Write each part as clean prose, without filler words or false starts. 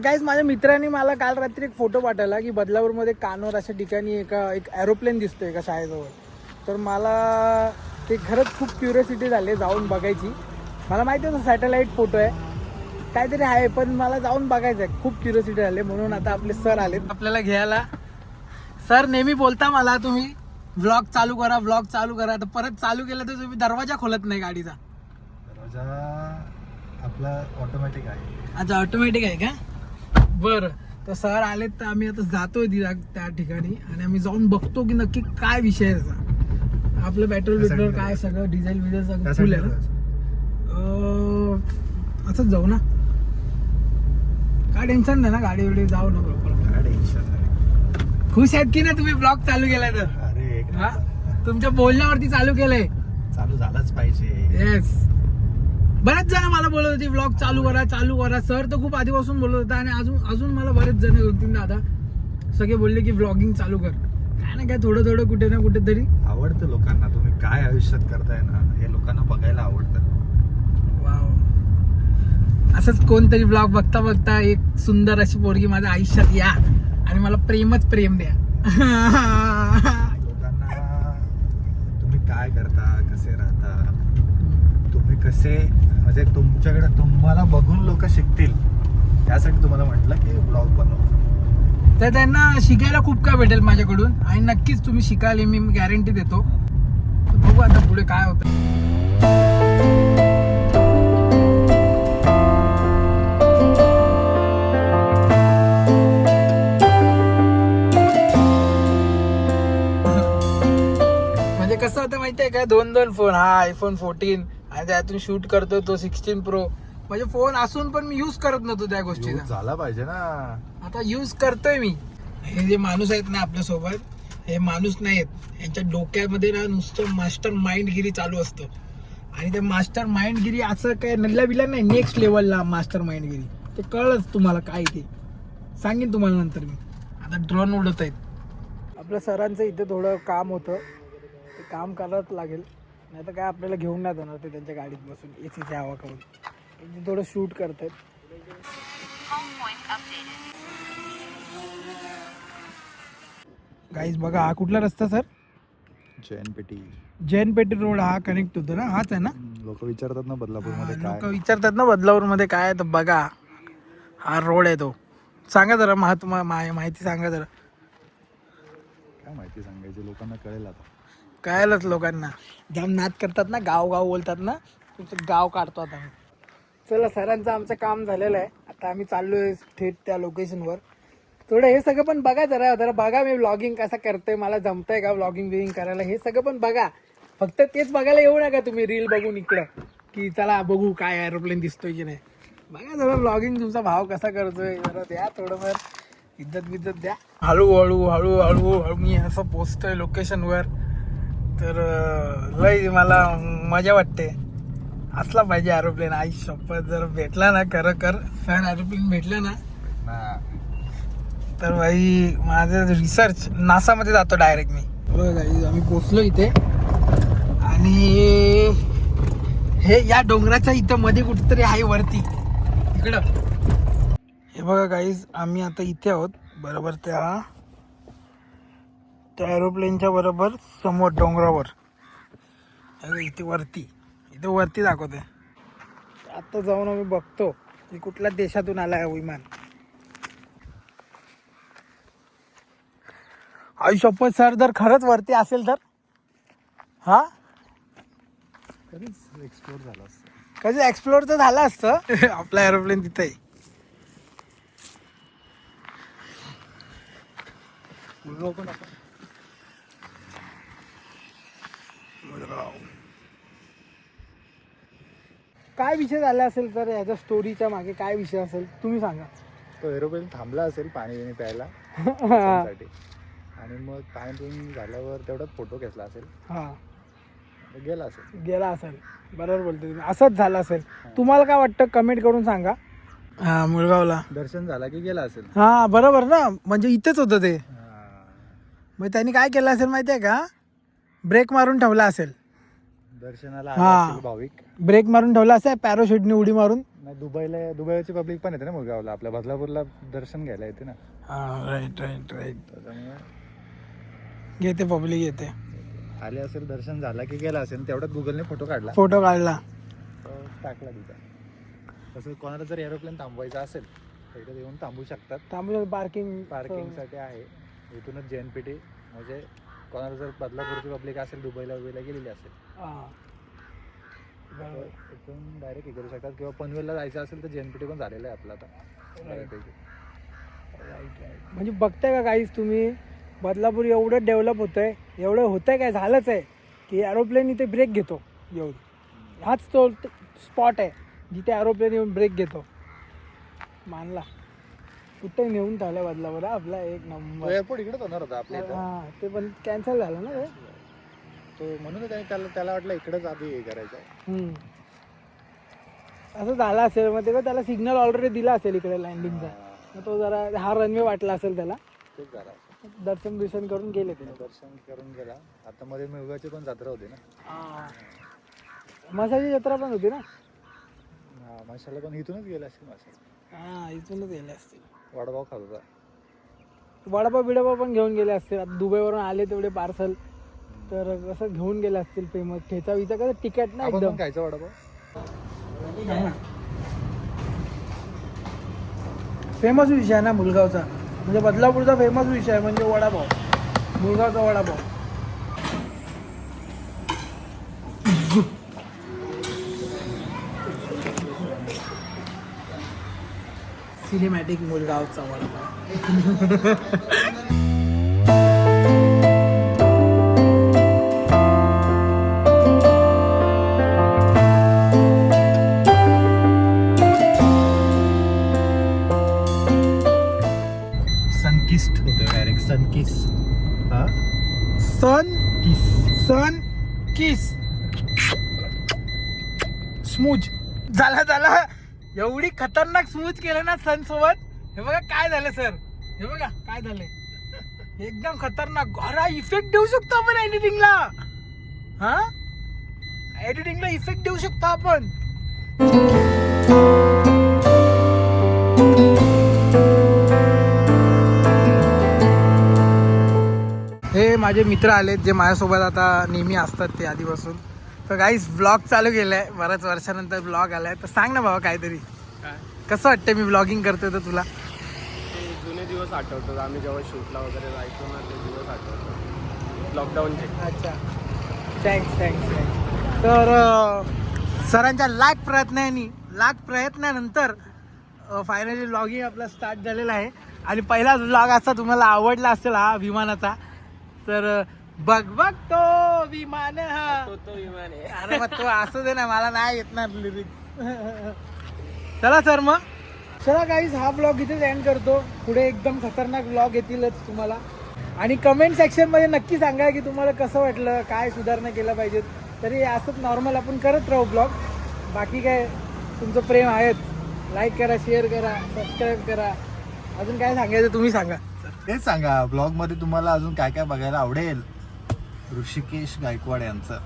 Guys माझ्या मित्रांनी मला काल रात्री एक फोटो पाठवला की बदलापूरमध्ये कानोर अशा ठिकाणी एक एरोप्लेन दिसतोय एका शाळेजवळ. तर मला ते खरंच खूप क्युरियोसिटी झाली जाऊन बघायची. मला माहिती होतं सॅटेलाईट फोटो आहे काहीतरी आहे, पण मला जाऊन बघायचं आहे. खूप क्युरियोसिटी झाली म्हणून आता आपले सर आलेत आपल्याला घ्यायला. सर नेहमी बोलता मला तुम्ही व्लॉग चालू करा व्लॉग चालू करा, तर परत चालू केलं तर तुम्ही दरवाजा खोलत नाही गाडीचा. दरवाजा आपला ऑटोमॅटिक आहे. अच्छा ऑटोमॅटिक आहे का? बरं, तर सर आलेत तर आम्ही आता जातोय त्या ठिकाणी आणि आम्ही जाऊन बघतो की नक्की काय विषय आहे त्याचा. आपलं पेट्रोल काय सगळं डिझेल विझेल सगळं फुल आहे ना. असंच जाऊ ना, काय टेन्शन नाही ना, गाडी वडी जाऊ ना प्रॉपर. काय टेन्शन नाही. खुश आहेत की ना तुम्ही ब्लॉग चालू केलाय तर? अरे हा, तुमच्या बोलण्यावरती चालू केलंय. चालू झालाच पाहिजे. येस, बरेच जण मला बोलत होते व्लॉग चालू करा. सर तर खूप आधीपासून बोलत होता आणि अजून मला बरेच जण होते दादा सगळे बोलले की व्लॉगिंग चालू कर. काय ना काय थोडं कुठे ना कुठे तरी आवडतं लोकांना. तुम्ही काय आयुष्यात करताय ना हे लोकांना बघायला आवडतं. वाव, असंच कोणतरी ब्लॉग बघता एक सुंदर अशी पोरगी माझ्या आयुष्यात या आणि मला प्रेमच प्रेम द्या. लोकांना तुम्ही काय करता, कसे राहता, तुम्ही कसे म्हणजे तुमच्याकडे तुम्हाला बघून लोक शिकतील यासाठी तुम्हाला म्हटलं की ब्लॉग बनव. तर त्यांना शिकायला खूप काय भेटेल माझ्याकडून आणि नक्कीच तुम्ही शिकाल मी गॅरंटी देतो. बघू आता पुढे काय होतं. म्हणजे कसं होतं माहितीये का, दोन फोन, हा आयफोन 14 आणि त्यातून शूट करतो तो 16 प्रो. म्हणजे फोन असून पण मी युज करत नव्हतो त्या गोष्टीचा. झाला पाहिजे ना. आता युज करतोय मी. हे जे माणूस आहेत ना आपल्या सोबत, हे माणूस नाही आहेत, यांच्या डोक्यामध्ये ना नुसतं मास्टर माइंडगिरी चालू असतं. आणि ते मास्टर माइंडगिरी असं काय नल्ला बिला नाही, नेक्स्ट लेवलला मास्टर माइंडगिरी. ते कळलंच तुम्हाला काय ते सांगेन तुम्हाला नंतर मी. आता ड्रोन उडत आहेत. आपल्या सरांचं इथे थोडं काम होतं, ते काम करावंच लागेल, नाही तर काय आपल्याला घेऊन नाही जाणार ते त्यांच्या गाडीत बसून एसीची हवा खाऊन. ते थोडं शूट करतायत. गाईज बघा हा कुठला रस्ता सर? जैन पेटी रोड हा कनेक्ट होतो ना, हाच आहे ना? लोक विचारतात ना बदलापूरमध्ये काय. लोक विचारतात ना बदलापूरमध्ये काय आहे, तर बघा हा रोड आहे तो. सांगा जरा माहिती सांगा जरा. काय माहिती सांगायची, लोकांना कळेल आता. कळलंच लोकांना. जाम नाद करतात ना, गाव बोलतात ना, तुमचं गाव काढतो आता. चला सरांचं आमचं काम झालेलं आहे. आता आम्ही चाललोय थेट त्या लोकेशनवर. थोडं हे सगळं पण बघा जरा बघा मी व्लॉगिंग कसं करतोय, मला जमतंय का व्लॉगिंग बिगिंग करायला, हे सगळं पण बघा. फक्त तेच बघायला येऊ नका तुम्ही रील बघून इकडं की चला बघू काय एरोप्लेन दिसतोय की नाही. बघा जरा व्लॉगिंग तुमचा भाव कसा करतोय जरा द्या थोडंफार इज्जत द्या. हळू मी असं पोचतोय लोकेशनवर. तर लय मला मजा वाटते. असला पाहिजे एरोप्लेन. आई शपथ जर भेटला ना खरं फॅन एरोप्लेन भेटलं ना तर भाई माझं रिसर्च नासामध्ये जातो डायरेक्ट मी. बघा आम्ही पोचलो इथे आणि हे या डोंगराच्या इथं मध्ये कुठेतरी आहे वरती इकडं. हे बघा गाईज आम्ही आता इथे आहोत बरोबर त्या एरोप्लेनच्या बरोबर समोर डोंगरावर. इथे वरती दाखवते. आता जाऊन आम्ही बघतो की कुठल्या देशातून आलाय विमान. आयुष्यपत सर जर खरंच वरती असेल तर हा कधीच एक्सप्लोर झाला असतं. कधी एक्सप्लोर तर झालं असतं. आपला एरोप्लेन तिथे आहे. काय विषय झाला असेल तर याच्या स्टोरीच्या मागे काय विषय असेल तुम्ही सांगा. तो एरोप्लेन थांबला असेल पाणी बिणी प्यायला साठी आणि मग पाणी पिऊन झाल्यावर तेवढाच फोटो घेतला असेल. हा गेला असेल बरोबर बोलतो तुम्ही. असंच झालं असेल. तुम्हाला काय वाटतं कमेंट करून सांगा. हा मुळगावला दर्शन झाला की गेला असेल. हा बरोबर ना, म्हणजे इथेच होतं ते. मग त्यांनी काय केलं असेल माहितीये का, ब्रेक मारून ठेवला असेल दर्शनाला भाविक. ब्रेक मारून ठेवला असेल, पॅराशूटने उडी मारून नाही दुबईची पब्लिक पण येते ना मुलगावला, आपल्या बदलापूरला दर्शन घ्यायला येते ना, हा राईट त्याच्यामुळे घेते पब्लिक येते. आले असेल, दर्शन झाला की गेला असेल, तेवढ्यात गुगलने फोटो काढला, तो टाकला तिथं. तसं कोणाला जर एरोप्लेन थांबवायचा असेल तर इथे येऊन थांबू शकतात. पार्किंगसाठी आहे. इथूनच JNPT, म्हणजे कोणाला जर बदलापूरची पब्लिक असेल, दुबईला गेलेली असेल, इथून डायरेक्ट हे करू शकतात. किंवा पनवेलला जायचं असेल तर JNPT पण झालेलं आहे आपलं आता बऱ्यापैकी. म्हणजे बघताय का काहीच तुम्ही, बदलापूर एवढं डेव्हलप होतंय, एवढं होतंय काय, झालंच आहे की एरोप्लेन इथे ब्रेक घेतो येऊन. हाच तो स्पॉट आहे जिथे एरोप्लेन येऊन ब्रेक घेतो. मानला कुठे नेऊन ठेवलं बदलापूर आपला एक नंबर. एअरपोर्ट इकडेच होणार होता आपल्या इथं. हा ते पण कॅन्सल झालं ना ते. तो म्हणून त्याला वाटलं इकडेच आधी हे करायचं. असं झालं असेल, मग तेव्हा त्याला सिग्नल ऑलरेडी दिला असेल इकडे लँडिंगचा, मग तो जरा हा रनवे वाटला असेल त्याला, तेच झालं. दर्शन करून गेले ते. दर्शन करून गेला. आता मध्ये मुलगाची पण जत्रा होती ना, मसाची जत्रा पण होती ना. हा, माशाला पण इथूनच गेला असेल. हा इथूनच गेले असतील. वडापाव खात होता. वडापाव बिडापाव पण घेऊन गेले असतील. आता दुबईवरून आले तेवढे पार्सल, तर कसं घेऊन गेले असतील. फेमस ठेचा विचा कसं तिकट ना एकदम. खायचं वडापाव. फेमस विषय आहे ना मुलगावचा, म्हणजे बदलापूरचा फेमस विषय आहे म्हणजे वडापाव, मुलगावचा वडापाव. सिनेमॅटिक मुलगावचा वडापाव. सनकिस्ट होतं डायरेक्ट. सनकिस. हा, सन किस स्मूज झाला. एवढी खतरनाक स्मूज केलं ना सन सोबत. हे बघा काय झालं सर, हे बघा काय झालंय, एकदम खतरनाक. घरा इफेक्ट देऊ शकतो आपण एडिटिंगला. हा, एडिटिंगला इफेक्ट देऊ शकतो आपण. हे माझे मित्र आलेत जे माझ्यासोबत आता नेहमी असतात ते आधीपासून. तर गाईस ब्लॉग चालू केलाय, बऱ्याच वर्षानंतर ब्लॉग आलाय. तर सांग ना बाबा काहीतरी, कसं वाटतं मी ब्लॉगिंग करतोय तर तुला? ते जुने दिवस आठवतात, आम्ही जेव्हा शूटला वगैरे जायचो ना, ते दिवस आठवतात लॉकडाऊनचे. अच्छा, थँक्स. तर सरांच्या लाख प्रयत्नानंतर फायनली व्लॉगिंग आपला स्टार्ट झालेला आहे. आणि पहिला व्लॉग असा तुम्हाला आवडला असेल हा विमानाचा, तर बघ तो विमान. हा तो विमान आहे. अरे मग तो असू दे ना, मला नाही येत ना लिरिक्स. चला सर, मग चला गाईज, हा ब्लॉग इथेच एंड करतो. पुढे एकदम खतरनाक ब्लॉग येतीलच तुम्हाला. आणि कमेंट सेक्शनमध्ये नक्की सांगा की तुम्हाला कसं वाटलं, काय सुधारणा केल्या पाहिजेत. तरी असंच नॉर्मल आपण करत राहू ब्लॉग. बाकी काय, तुमचं प्रेम आहेच. लाईक करा, शेअर करा, सबस्क्राईब करा. अजून काय सांगायचं तुम्ही सांगा. तेच सांगा, ब्लॉग मध्ये तुम्हाला अजून काय काय बघायला आवडेल ऋषिकेश गायकवाड यांचं.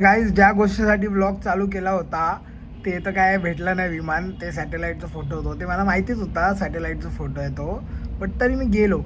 गाईज, ज्या गोष्टीसाठी ब्लॉग चालू केला होता ते तर काय भेटलं नाही विमान. ते सॅटेलाईटचा फोटो होतो, ते मला माहितीच होता सॅटेलाईटचा फोटो आहे तो, बट तरी मी गेलो.